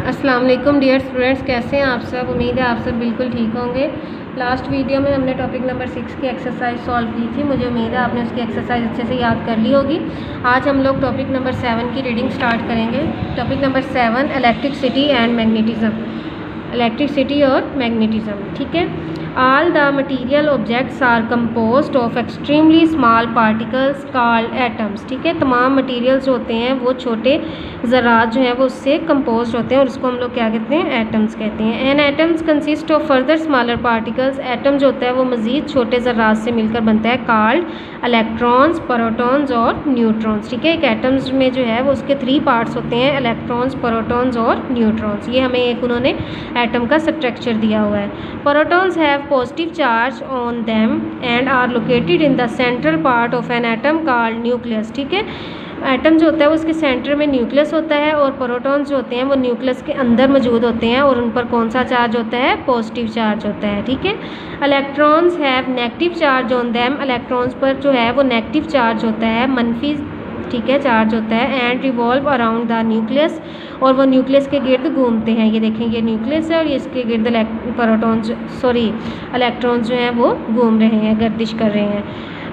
अस्सलाम वालेकुम dear students, कैसे हैं आप सब। उम्मीद है आप सब बिल्कुल ठीक होंगे। लास्ट वीडियो में हमने टॉपिक नंबर 6 की एक्सरसाइज सॉल्व की थी। मुझे उम्मीद है आपने उसकी एक्सरसाइज अच्छे से याद कर ली होगी। आज हम लोग टॉपिक नंबर 7 की रीडिंग स्टार्ट करेंगे। Topic number 7 electricity and magnetism, electricity और मैग्नेटिज्म। ठीक है। All the material objects are composed of extremely small particles called atoms. ठीक है। तमाम मटीरियल्स होते हैं वो छोटे ज़रात जो हैं वो उससे कंपोज्ड होते हैं और उसको हम लोग क्या कहते हैं, एटम्स कहते हैं। And atoms consist of further smaller particles. Atom जो होता है वो मज़ीद छोटे ज़रात से मिलकर बनता है, कॉल्ड इलेक्ट्रॉन्स, प्रोटॉन्स और न्यूट्रॉन्स। ठीक है। एक एटम्स में जो है वो उसके 3 पार्ट्स होते हैं, इलेक्ट्रॉन्स, प्रोटॉन्स और न्यूट्रॉन्स। ये हमें एक उन्होंने एटम का स्ट्रक्चर दिया हुआ है। Protons have positive charge on them and are located in the central part of an atom called nucleus। ठीक है। एटम जो होता है वो उसके सेंटर में न्यूक्लियस होता है और प्रोटॉन्स जो होते हैं वो न्यूक्लियस के अंदर मौजूद होते हैं और उन पर कौन सा चार्ज होता है, पॉजिटिव चार्ज होता है। ठीक है। Electrons have negative charge on them. Electrons पर जो है वो नेगेटिव चार्ज होता है, मनफी ठीक है चार्ज होता है। And revolve around the nucleus, और वो न्यूक्लियस के गिर्द घूमते हैं। ये देखें, ये न्यूक्लियस है और ये इसके गिर्द इलेक्ट्रॉन्स जो हैं वो घूम रहे हैं, गर्दिश कर रहे हैं।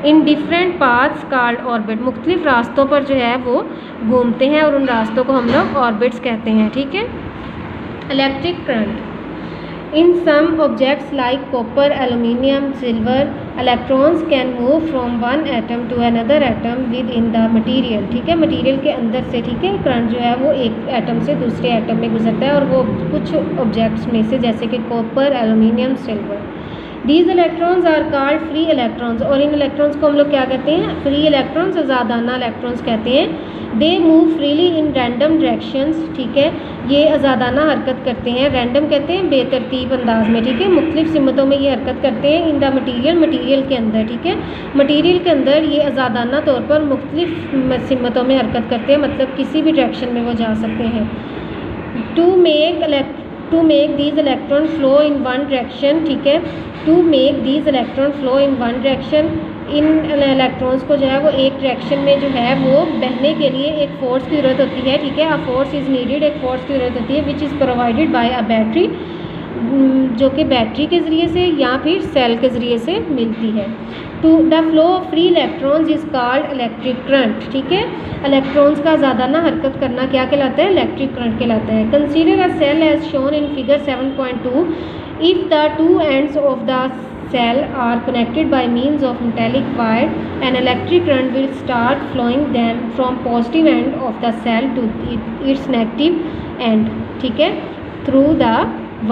In different paths called orbit. मुख्तलिफ रास्तों पर जो है वो घूमते हैं और उन रास्तों को हम लोग ऑर्बिट्स कहते हैं। ठीक है। Electric current in some objects like copper, aluminium, silver, electrons can move from one atom to another atom within the material। ठीक है। मटेरियल के अंदर से, ठीक है, करंट जो है वो एक एटम से दूसरे एटम में गुजरता है और वो कुछ ऑब्जेक्ट्स में से, जैसे कि copper, aluminium, silver. These electrons are called free electrons. और इन इलेक्ट्रॉन्स को हम लोग क्या कहते हैं, फ्री इलेक्ट्रॉन्स, आज़ादाना इलेक्ट्रॉन्स कहते हैं। They move freely in random directions. ठीक है। ये आज़ादाना हरकत करते हैं, रैंडम कहते हैं बेतरतीब अंदाज में। ठीक है। मुख्तलिफ सिमतों में ये हरकत करते हैं। इन द मटीरियल, मटीरियल के अंदर। ठीक है। मटीरियल के अंदर ये आज़ादाना तौर पर मुख्तलिफ सिमतों में हरकत करते हैं, मतलब किसी भी डायरेक्शन में वो जा सकते हैं। To make these electron flow in one direction. ठीक है। To make these electron flow in one direction. इन इलेक्ट्रॉन्स को जो है वो एक डायरेक्शन में जो है वो बहने के लिए एक फोर्स की ज़रूरत होती है। ठीक है। अ फोर्स इज़ नीडेड, एक फोर्स की ज़रूरत होती है, which is provided by a battery, जो कि बैटरी के ज़रिए से या फिर सेल के ज़रिए से मिलती है। To the flow of free electrons is called electric current. ठीक है। इलेक्ट्रॉन्स का ज़्यादाना हरकत करना क्या कहलाता है, इलेक्ट्रिक करंट कहलाता है। Consider a cell as shown in figure 7.2। If the two ends of the cell are connected by means of metallic wire, an electric current will start flowing them from positive end of the cell to its negative end। ठीक है, through the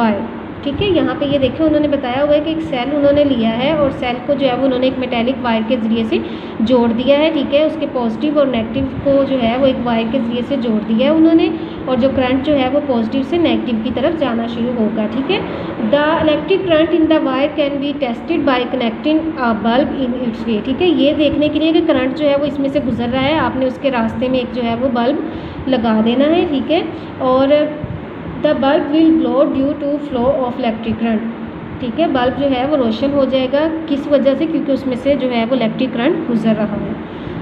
wire। ठीक है। यहाँ पे ये देखें, उन्होंने बताया हुआ है कि एक सेल उन्होंने लिया है और सेल को जो है वो उन्होंने एक मेटेलिक वायर के ज़रिए से जोड़ दिया है। ठीक है। उसके पॉजिटिव और नेगेटिव को जो है वो एक वायर के ज़रिए से जोड़ दिया है उन्होंने, और जो करंट जो है वो पॉजिटिव से नेगेटिव की तरफ जाना शुरू होगा। ठीक है। The electric current in the wire can be tested by connecting a bulb in its way. ठीक है। ये देखने के लिए कि करंट जो है वो इसमें से गुजर रहा है, आपने उसके रास्ते में एक जो है वो बल्ब लगा देना है। ठीक है। और the bulb will glow due to flow of electric current. ठीक है। बल्ब जो है वो रोशन हो जाएगा, किस वजह से, क्योंकि उसमें से जो है वो इलेक्ट्रिक करंट गुजर रहा है।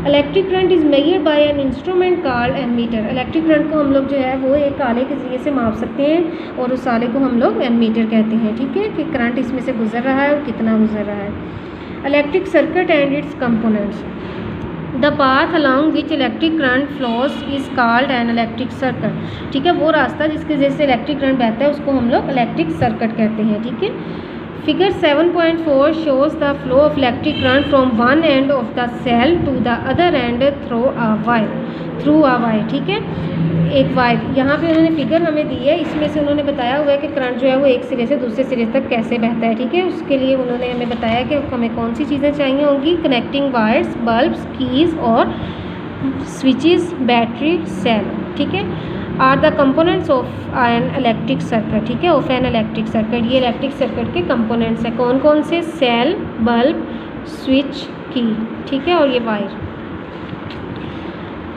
Electric current is measured by an instrument called ammeter. Electric current को हम लोग जो है वो एक आले के ज़रिए से माप सकते हैं और उस आले को हम लोग एमीटर कहते हैं। ठीक है। कि करंट इसमें से गुजर रहा है और कितना गुजर रहा है। Electric circuit and it's components. The path along which electric current flows is called an electric circuit. ठीक है। वो रास्ता जिसके वजह से इलेक्ट्रिक करंट बहता है उसको हम लोग इलेक्ट्रिक सर्किट कहते हैं। ठीक है। Figure 7.4 shows the flow of electric current from one end of the cell to the other end through a wire। ठीक है। एक वायर, यहाँ पे उन्होंने फिगर हमें दी है, इसमें से उन्होंने बताया हुआ है कि करंट जो है वो एक सिरे से दूसरे सिरे तक कैसे बहता है। ठीक है। उसके लिए उन्होंने हमें बताया कि हमें कौन सी चीज़ें चाहिए होंगी, कनेक्टिंग वायर्स, बल्ब्स, कीज़ और स्विचेस, बैटरी, सेल। ठीक है। Are the components of an electric circuit. ठीक है। ऑफ एन इलेक्ट्रिक सर्किट, ये इलेक्ट्रिक सर्किट के कंपोनेंट्स हैं। कौन कौन से, सेल, बल्ब, स्विच, की। ठीक है। और ये wire.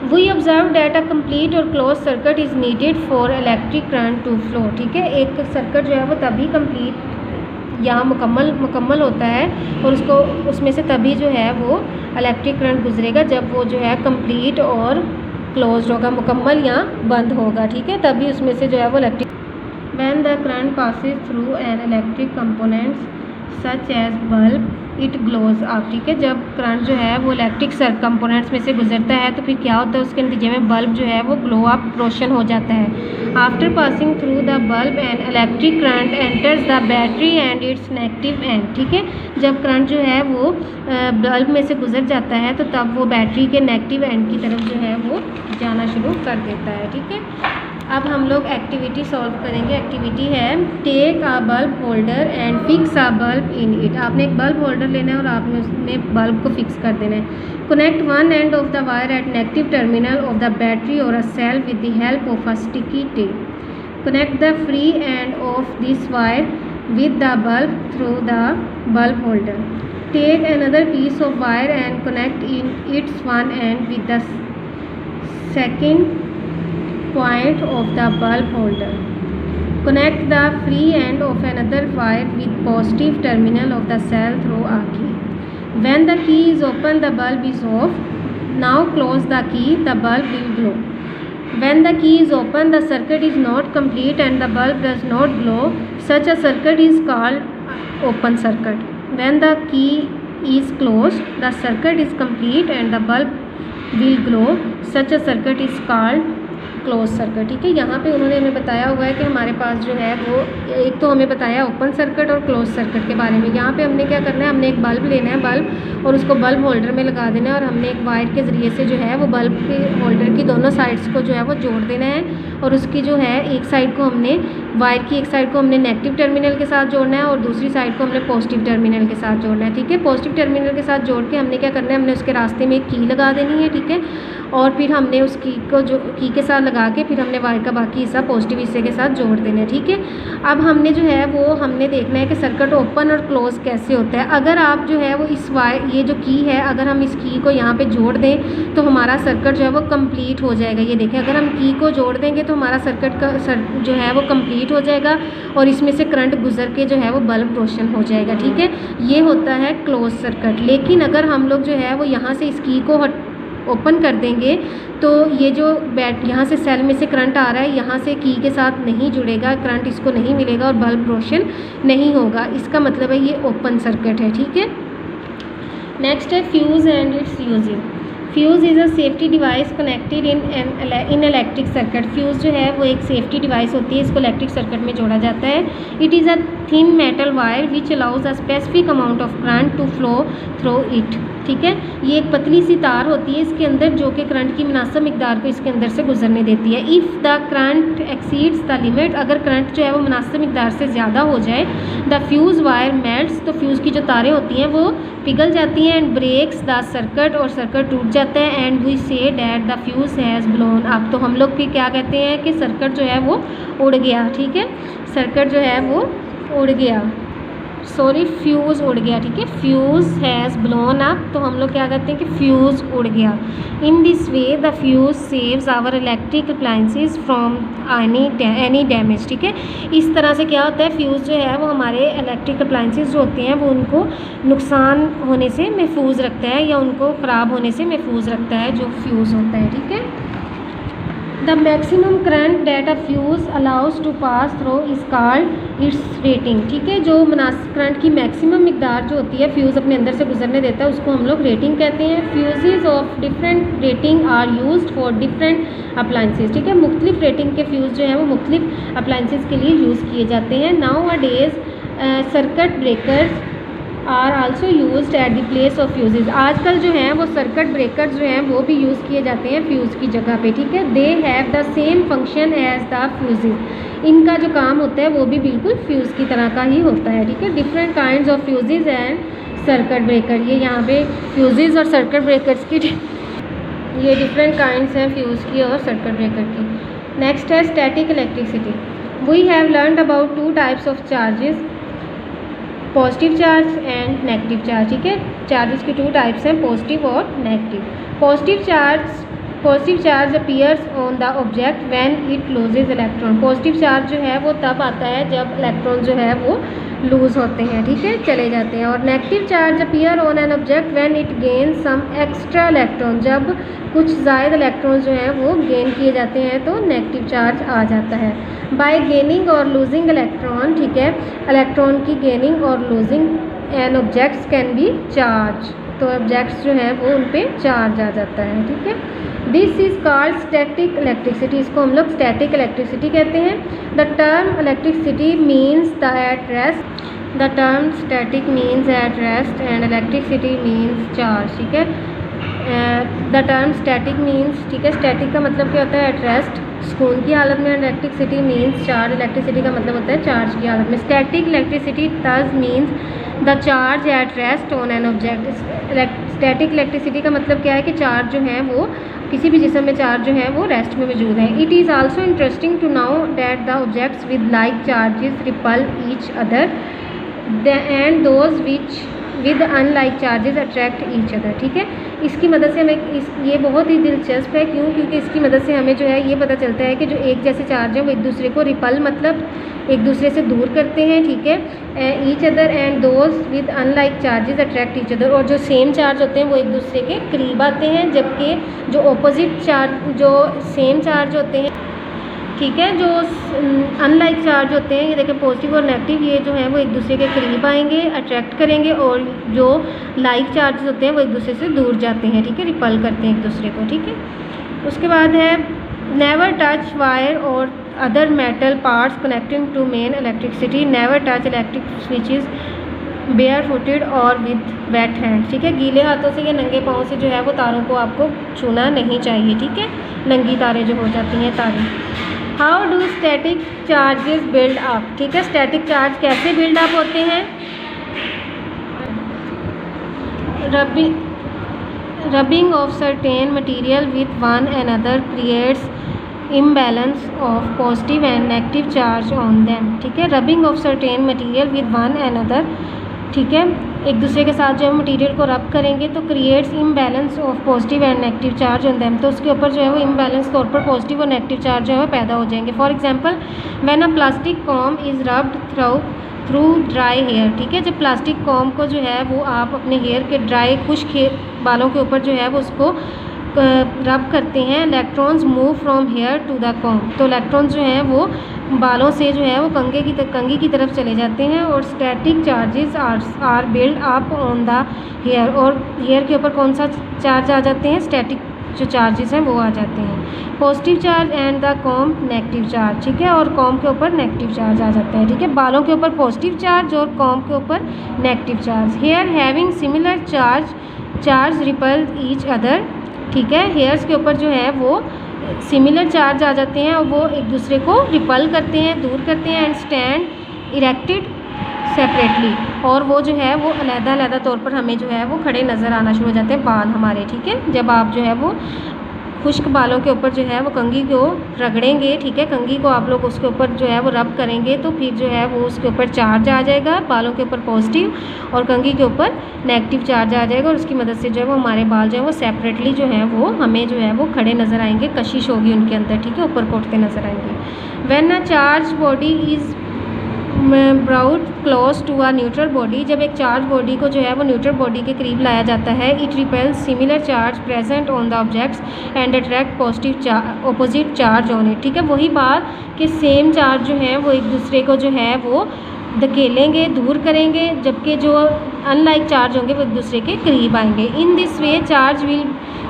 We observe that a complete or closed circuit is needed for electric current to flow. ठीक है। एक सर्किट जो है वो तभी कम्प्लीट या मुकम्मल होता है और उसमें से तभी जो है वो इलेक्ट्रिक करंट गुजरेगा जब वो जो है कंप्लीट और क्लोज्ड होगा, मुकम्मल या बंद होगा, ठीक है, तभी उसमें से जो है वो electric. When the current passes through an electric components such as bulb it glows up, ठीक है, जब करंट जो है वो इलेक्ट्रिक कंपोनेंट्स में से गुजरता है तो फिर क्या होता है, उसके नतीजे में बल्ब जो है वो ग्लो अप, रोशन हो जाता है। After passing through the bulb and electric current enters the battery and it's negative and, ठीक है, जब करंट जो है वो बल्ब में से गुजर जाता है तो तब वो बैटरी के नेगेटिव एंड की तरफ जो है वो जाना शुरू कर देता है, ठीक है। अब हम लोग एक्टिविटी सॉल्व करेंगे। एक्टिविटी है take a bulb holder and fix a bulb in it. आपने एक बल्ब होल्डर लेना है और आपने उसमें बल्ब को फिक्स कर देना है। Connect one end of the wire at negative terminal of the battery or a cell with the help of a sticky tape. Connect the free end of this wire with the bulb through the bulb holder. Take another piece of wire and connect in its one end with the second point of the bulb holder. Connect the free end of another wire with positive terminal of the cell through a key. When the key is open, the bulb is off. Now close the key, the bulb will glow. When the key is open, the circuit is not complete and the bulb does not glow. Such a circuit is called open circuit. When the key is closed, the circuit is complete and the bulb will glow. Such a circuit is called close circuit, ठीक है। यहाँ पे उन्होंने हमें बताया हुआ है कि हमारे पास जो है वो एक तो हमें बताया ओपन सर्किट और क्लोज सर्किट के बारे में। यहाँ पे हमने क्या करना है, हमने एक बल्ब लेना है, बल्ब, और उसको बल्ब होल्डर में लगा देना है और हमने एक वायर के ज़रिए से जो है वो बल्ब के होल्डर की दोनों साइड्स को जो है वो जोड़ देना है और उसकी जो है एक साइड को हमने वायर की एक साइड को हमने नेगेटिव टर्मिनल के साथ जोड़ना है और दूसरी साइड को हमने पॉजिटिव टर्मिनल के साथ जोड़ना है, ठीक है। पॉजिटिव टर्मिनल के साथ जोड़ के हमने क्या करना है, हमने उसके रास्ते में एक की लगा देनी है, ठीक है, और फिर हमने उस की को जो की के साथ लगा के फिर हमने वायर का बाकी हिस्सा पॉजिटिव हिस्से के साथ जोड़ देना है, ठीक है। अब हमने जो है वो हमने देखना है कि सर्किट ओपन और क्लोज कैसे होता है। अगर आप जो है वो इस वायर ये जो की है अगर हम इस की को यहाँ पे जोड़ दें तो हमारा सर्किट जो है वो कंप्लीट हो जाएगा। ये देखें, अगर हम की को जोड़ देंगे तो हमारा सर्किट का जो है वो कंप्लीट हो जाएगा और इसमें से करंट गुजर के जो है वो बल्ब रोशन हो जाएगा, ठीक है। ये होता है क्लोज सर्किट। लेकिन अगर हम लोग जो है वो यहाँ से इस की को ओपन कर देंगे तो ये जो यहाँ से सेल में से करंट आ रहा है यहाँ से की के साथ नहीं जुड़ेगा, करंट इसको नहीं मिलेगा और बल्ब रोशन नहीं होगा। इसका मतलब है ये ओपन सर्किट है, ठीक है। नेक्स्ट है fuse and its uses. Fuse is a safety device connected in electric circuit. Fuse जो है वो एक सेफ्टी डिवाइस होती है, इसको इलेक्ट्रिक सर्किट में जोड़ा जाता है। It is a thin metal wire which allows a specific amount of current to flow through it, ठीक है। ये एक पतली सी तार होती है इसके अंदर जो कि करंट की मुनासिब मिकदार को इसके अंदर से गुजरने देती है। If the current exceeds the limit, अगर करंट जो है वो मुनासिब मिकदार से ज़्यादा हो जाए, द फ्यूज़ वायर मेल्ट्स, तो फ्यूज़ की जो तारें होती हैं वो पिघल जाती हैं, एंड ब्रेक्स द सर्किट, और सर्किट टूट जाता है। And we say that the fuse has blown up, तो हम लोग फिर क्या कहते हैं कि सर्किट जो है वो उड़ गया, ठीक है, सर्किट जो है वो उड़ गया, सॉरी फ्यूज़ उड़ गया, ठीक है, फ्यूज़ हैज़ ब्लोन अप, तो हम लोग क्या कहते हैं कि फ्यूज़ उड़ गया। In this way the fuse saves our electric appliances from any damage, ठीक है। इस तरह से क्या होता है, फ्यूज़ जो है वो हमारे इलेक्ट्रिक अप्लायंसेस जो होते हैं वो उनको नुकसान होने से महफूज रखता है या उनको ख़राब होने से महफूज रखता है जो फ्यूज़ होता है, ठीक है। The maximum current that a fuse allows to pass through is called its rating, ठीक है। जो करंट की मैक्सिमम मिकदार जो होती है फ्यूज़ अपने अंदर से गुजरने देता है उसको हम लोग रेटिंग कहते हैं। Fuses of different rating are used for different appliances, ठीक है। मुख्तलिफ रेटिंग के फ्यूज़ जो है वो मुख्तलिफ अप्लायंसेस के लिए यूज़ किए जाते हैं। Nowadays circuit breakers are also used at the place of fuses. आजकल जो हैं वो सर्किट ब्रेकर्स जो हैं वो भी यूज़ किए जाते हैं फ्यूज़ की जगह पे, ठीक है। They have the same function as the fuses, इनका जो काम होता है वो भी बिल्कुल फ्यूज़ की तरह का ही होता है, ठीक है। Different kinds of fuses and circuit breaker, ये यहाँ पे फ्यूजेज और सर्किट ब्रेकर्स की ये डिफरेंट काइंड्स हैं फ्यूज़ की और सर्किट ब्रेकर की। नेक्स्ट है static electricity. We have learned about two types of charges, positive charge and negative charge, ठीक है। चार्जेस की टू टाइप्स हैं, पॉजिटिव और negative. Positive charge positive charge appears on the object when it loses electron. Positive charge जो है वो तब आता है जब इलेक्ट्रॉन जो है वो लूज़ होते हैं, ठीक है, चले जाते हैं। और negative charge appear on an object when it gain some extra electron. जब कुछ ज़ायद इलेक्ट्रॉन जो हैं वो गेन किए जाते हैं तो नेगेटिव चार्ज आ जाता है। बाय गेनिंग और लूजिंग इलेक्ट्रॉन, ठीक है, इलेक्ट्रॉन की गेनिंग और losing an objects can be charge. तो ऑब्जेक्ट्स जो हैं वो उन पे चार्ज आ जाता है, ठीक है। This is called static electricity. इसको हम लोग स्टैटिक इलेक्ट्रिसिटी कहते हैं। The term electricity means the at rest. The term static means at rest and electricity means charge, ठीक है। द टर्म स्टैटिक मीन्स, ठीक है, स्टैटिक का मतलब क्या होता है, एट रेस्ट, सुकून की हालत में। इलेक्ट्रिसिटी मीन्स चार्ज, इलेक्ट्रिसिटी का मतलब होता है चार्ज की हालत में। Static electricity thus means the charge at rest on an object. Static electricity का मतलब क्या है कि चार्ज जो है वो किसी भी जिस्म में चार्ज जो है वो रेस्ट में मौजूद है। It is also interesting to know that the objects with like charges repel each other and those which with unlike charges attract each other, ठीक है। इसकी मदद से हमें ये बहुत ही दिलचस्प है, क्यों, क्योंकि इसकी मदद से हमें जो है ये पता चलता है कि जो एक जैसे चार्ज है वो एक दूसरे को रिपल मतलब एक दूसरे से दूर करते हैं, ठीक है, each other and those with unlike charges attract each other. और जो सेम चार्ज होते हैं वो एक दूसरे के करीब आते हैं, जबकि जो ऑपोजिट चार्ज, जो सेम चार्ज होते हैं, ठीक है, जो अनलाइक चार्ज होते हैं, ये देखें पॉजिटिव और नेगेटिव, ये जो है वो एक दूसरे के करीब आएंगे, अट्रैक्ट करेंगे, और जो लाइक चार्जेस होते हैं वो एक दूसरे से दूर जाते हैं, ठीक है, रिपल करते हैं एक दूसरे को, ठीक है। उसके बाद है never touch wire or other metal parts connecting to main electricity. Never touch electric switches barefooted or with wet hand, ठीक है, गीले हाथों से या नंगे पाँव से जो है वो तारों को आपको छूना नहीं चाहिए, ठीक है, नंगी तारें जो हो जाती हैं तारें। How do static charges build up, ठीक है, स्टैटिक चार्ज कैसे बिल्ड अप होते हैं। Rubbing of certain material with one another creates imbalance of positive and negative charge on them, ठीक है। Rubbing of certain material with one another, ठीक है, एक दूसरे के साथ जो है मटेरियल को रब करेंगे तो creates imbalance of positive and negative charge on them, तो उसके ऊपर जो है वो इम्बैलेंस तौर पर पॉजिटिव और नेगेटिव चार्ज जो है पैदा हो जाएंगे। For example when a plastic comb is rubbed through dry hair, ठीक है, जब प्लास्टिक कॉम को जो है वो आप अपने हेयर के ड्राई खुश्क बालों के ऊपर जो है वो उसको रब करते हैं, electrons move from hair to the comb, तो इलेक्ट्रॉन्स जो हैं वो बालों से जो है वो कंघी की तरफ चले जाते हैं। और static charges are build up on the hair, और हेयर के ऊपर कौन सा चार्ज आ जाते हैं, स्टैटिक जो चार्जेस हैं वो आ जाते हैं। Positive charge and the com negative charge, ठीक है, और कॉम के ऊपर नेगेटिव चार्ज आ जाता है, ठीक है, बालों के ऊपर पॉजिटिव चार्ज और कॉम के ऊपर negative charge. Hair having similar charge repel each other, ठीक है, हेयर्स के ऊपर जो है वो सिमिलर चार्ज आ जाते हैं और वो एक दूसरे को रिपल करते हैं, दूर करते हैं। एंड स्टैंड इरेक्टेड सेपरेटली, और वो जो है वो अलग-अलग तौर पर हमें जो है वो खड़े नज़र आना शुरू हो जाते हैं बाल हमारे, ठीक है। जब आप जो है वो खुश्क बालों के ऊपर जो है वो कंघी को रगड़ेंगे, ठीक है, कंघी को आप लोग उसके ऊपर जो है वो रब करेंगे तो फिर जो है वो उसके ऊपर चार्ज आ जाएगा, बालों के ऊपर पॉजिटिव और कंघी के ऊपर नेगेटिव चार्ज आ जाएगा, और उसकी मदद से जो है वो हमारे बाल जो है वो सेपरेटली जो है वो हमें जो है वो खड़े नज़र आएंगे, कशिश होगी उनके अंदर, ठीक है, ऊपर को उठते नज़र आएंगे। When a charge body is brought close to a neutral body, जब एक चार्ज बॉडी को जो है वो न्यूट्रल बॉडी के करीब लाया जाता है, it repels similar charge present on the objects and attract positive opposite charge on it, ठीक है, वही बात कि सेम चार्ज जो है वो एक दूसरे को जो है वो धकेलेंगे, दूर करेंगे, जबकि जो अनलाइक चार्ज होंगे वो एक दूसरे के करीब आएंगे। इन this way charge will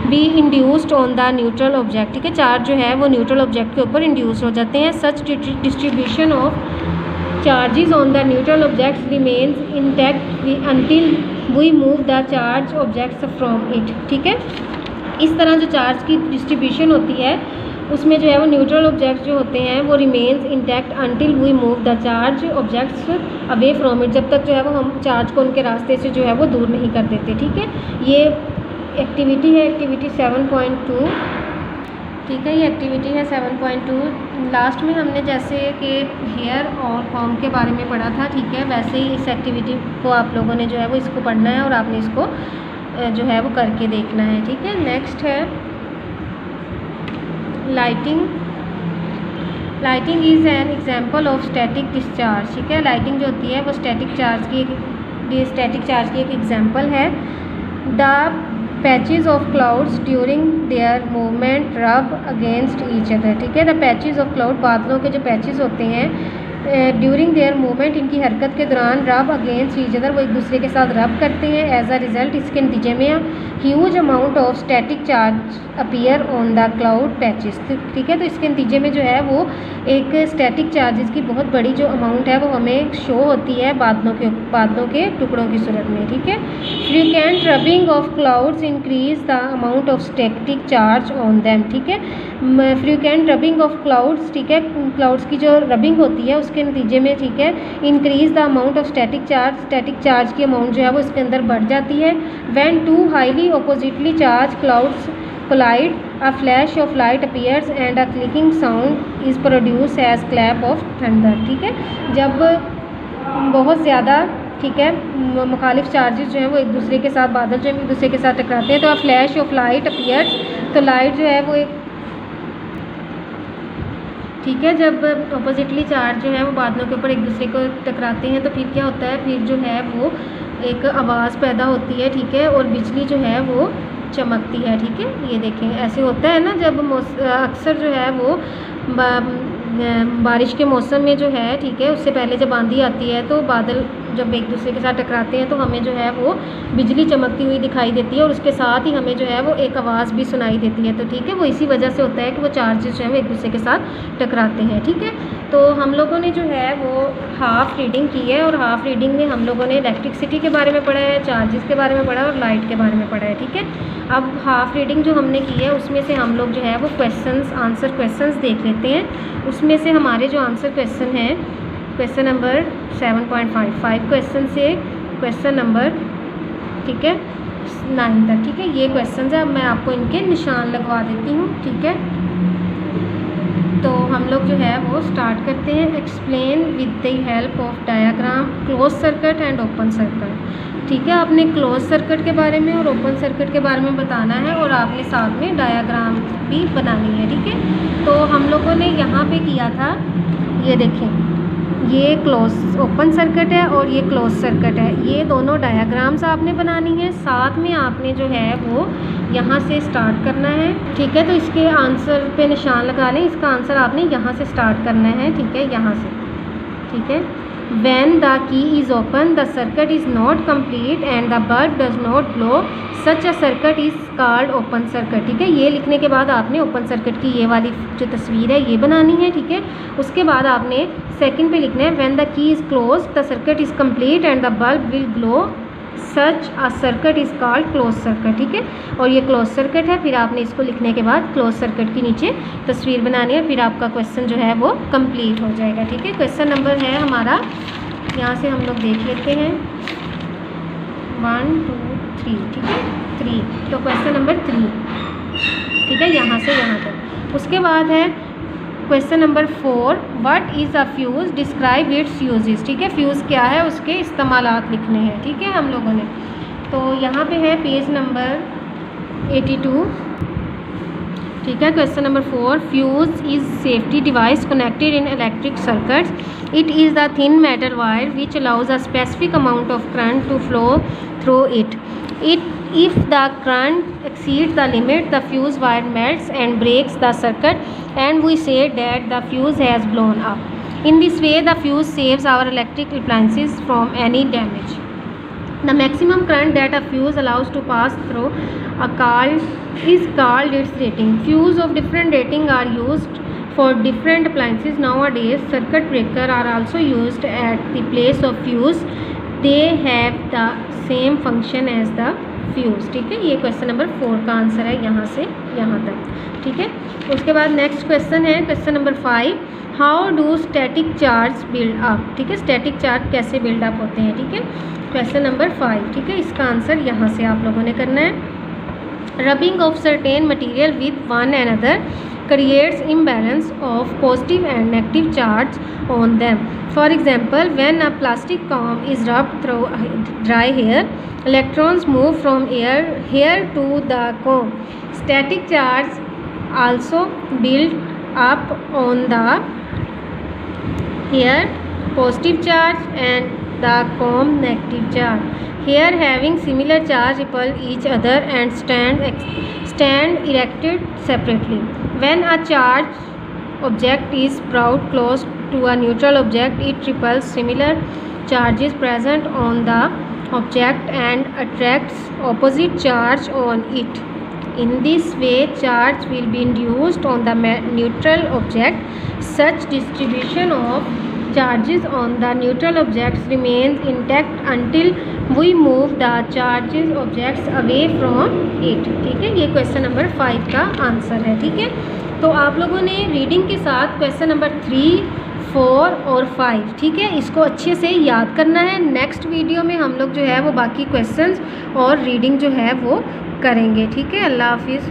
be induced on the neutral object, ठीक है, चार्ज जो है वो न्यूट्रल ऑब्जेक्ट के ऊपर इंड्यूस हो जाते हैं। Such distribution of charges on the neutral objects remains intact until we move the charge objects from it, ठीक है। इस तरह जो चार्ज की डिस्ट्रीब्यूशन होती है उसमें जो है वो न्यूट्रल ऑब्जेक्ट्स जो होते हैं वो remains intact until we move the charge objects away from it, जब तक जो है वो हम चार्ज को उनके रास्ते से जो है वो दूर नहीं कर देते, ठीक है। ये एक्टिविटी है, एक्टिविटी 7.2, ठीक है, ये एक्टिविटी है 7.2। लास्ट में हमने जैसे कि हेयर और कॉम के बारे में पढ़ा था, ठीक है, वैसे ही इस एक्टिविटी को आप लोगों ने जो है वो इसको पढ़ना है और आपने इसको जो है वो करके देखना है, ठीक है। नेक्स्ट है lighting is an example of static discharge. ठीक है, लाइटिंग जो होती है वो स्टैटिक चार्ज की एक एग्जाम्पल है। The patches of clouds during their movement रब अगेंस्ट ईच अदर। ठीक है, द पैचेज ऑफ क्लाउड, बादलों के जो पैचेज होते हैं ड्यूरिंग देयर मूवमेंट, इनकी हरकत के दौरान रब अगेंस्ट ईच अदर, वो एक दूसरे के साथ रब करते हैं। एज अ रिज़ल्ट, इसके नतीजे में huge amount of static charge appear on the cloud patches. ठीक है, तो इसके नतीजे में जो है वो एक स्टैटिक चार्जेस की बहुत बड़ी जो अमाउंट है वो हमें शो होती है बादलों के टुकड़ों की सूरत में। ठीक है, frequent rubbing of clouds increase the amount of static charge on them. ठीक है, फ्रीक्वेंट रबिंग ऑफ क्लाउड्स, ठीक है, क्लाउड्स की जो रबिंग होती है उसके नतीजे में, ठीक है, increase the amount of static charge की अमाउंट जो है वो इसके अंदर बढ़ जाती है। When two highly oppositely charge clouds collide, a flash of light appears and a clicking sound is produced as clap of thunder। ठीक है, जब बहुत ज़्यादा, ठीक है, मुखालिफ चार्जेस जो हैं वो एक दूसरे के साथ, बादल जो है एक दूसरे के साथ टकराते हैं, तो a flash of light appears, तो लाइट जो है वो एक, ठीक है, जब अपोजिटली चार्ज जो है वो बादलों के ऊपर एक दूसरे को टकराते हैं तो फिर क्या होता है, फिर जो है वो एक आवाज़ पैदा होती है। ठीक है, और बिजली जो है वो चमकती है। ठीक है, ये देखें ऐसे होता है ना, जब अक्सर जो है वो बारिश के मौसम में जो है, ठीक है, उससे पहले जब आंधी आती है तो बादल जब एक दूसरे के साथ टकराते हैं तो हमें जो है वो बिजली चमकती हुई दिखाई देती है और उसके साथ ही हमें जो है वो एक आवाज़ भी सुनाई देती है। तो ठीक है, वो इसी वजह से होता है कि वो चार्जेस जो है वो एक दूसरे के साथ टकराते हैं। ठीक है, तो हम लोगों ने जो है वो हाफ़ रीडिंग की है और हाफ़ रीडिंग में हम लोगों ने इलेक्ट्रिसिटी के बारे में पढ़ा है, चार्जेस के बारे में पढ़ा है और लाइट के बारे में पढ़ा है। ठीक है, अब हाफ़ रीडिंग जो हमने की है उसमें से हम लोग जो है वो आंसर क्वेश्चंस देख लेते हैं। उसमें से हमारे जो आंसर क्वेश्चन हैं, क्वेश्चन नंबर 7.5 क्वेश्चन से क्वेश्चन नंबर, ठीक है, 9 तक। ठीक है, ये क्वेश्चन है, अब मैं आपको इनके निशान लगवा देती हूँ। ठीक है, तो हम लोग जो है वो स्टार्ट करते हैं। Explain with the help of diagram close circuit and open circuit. ठीक है, आपने क्लोज सर्किट के बारे में और ओपन सर्किट के बारे में बताना है और आपने साथ में डायाग्राम भी बनानी है। ठीक है, तो हम लोगों ने यहाँ पे किया था, ये देखें, ये क्लोज ओपन सर्किट है और ये क्लोज सर्किट है। ये दोनों डायाग्राम्स आपने बनानी है, साथ में आपने जो है वो यहाँ से स्टार्ट करना है। ठीक है, तो इसके आंसर पे निशान लगा लें, इसका आंसर आपने यहाँ से स्टार्ट करना है। ठीक है, यहाँ से। ठीक है, when the key is open the circuit is not complete and the bulb does not glow, such a circuit is called open circuit। ठीक है, ये लिखने के बाद आपने ओपन सर्किट की ये वाली जो तस्वीर है ये बनानी है। ठीक है, उसके बाद आपने सेकंड पे लिखना है when the key is closed the circuit is complete and the bulb will glow, such a circuit is called closed circuit। ठीक है, और ये क्लोज सर्किट है। फिर आपने इसको लिखने के बाद क्लोज सर्किट की नीचे तस्वीर बनानी है, फिर आपका क्वेश्चन जो है वो कंप्लीट हो जाएगा। ठीक है, क्वेश्चन नंबर है हमारा, यहाँ से हम लोग देख लेते हैं 1 2 3। ठीक है, 3, तो क्वेश्चन नंबर 3। ठीक है, यहाँ से यहाँ तक। उसके बाद है question number 4, what is a fuse, describe it's uses. ठीक है, फ्यूज़ क्या है, उसके इस्तेमालात लिखने हैं। ठीक है, हम लोगों ने, तो यहाँ पे है पेज नंबर 82। ठीक है, question number 4, fuse is safety device connected in electric circuits. It is the thin metal wire which allows a specific amount of current to flow through it. If the current exceeds the limit, the fuse wire melts and breaks the circuit, and we say that the fuse has blown up. In this way, the fuse saves our electric appliances from any damage. The maximum current that a fuse allows to pass through a coil is called its rating. Fuse of different rating are used for different appliances. Nowadays, circuit breaker are also used at the place of fuse. They have the same function as the fuse. ठीक है, ये question number 4 का answer है, यहाँ से यहाँ तक। ठीक है, उसके बाद नेक्स्ट क्वेश्चन है question number 5, how do static charge build up. ठीक है, स्टैटिक चार्ज कैसे बिल्ड अप होते हैं। ठीक है, क्वेश्चन नंबर 5। ठीक है, इसका आंसर यहाँ से आप लोगों ने करना है। Rubbing of certain material with one another creates imbalance of positive and negative charge on them. For example, when a plastic comb is rubbed through dry hair, electrons move from hair to the comb. Static charge also build up on the here positive charge and the comb negative charge. Here having similar charge repel each other and stand erected separately. When a charged object is brought close to a neutral object, it repels similar charges present on the object and attracts opposite charge on it. In this way, charge will be induced on the neutral object. Such distribution of charges on the neutral objects remains intact until we move the charges objects away from it. ठीक है, ये question number 5 का answer है। ठीक है, तो आप लोगों ने रीडिंग के साथ क्वेश्चन नंबर 3, 4 और 5, ठीक है, इसको अच्छे से याद करना है। नेक्स्ट वीडियो में हम लोग जो है वो बाकी क्वेश्चंस और रीडिंग जो है वो करेंगे। ठीक है, अल्लाह हाफिज़।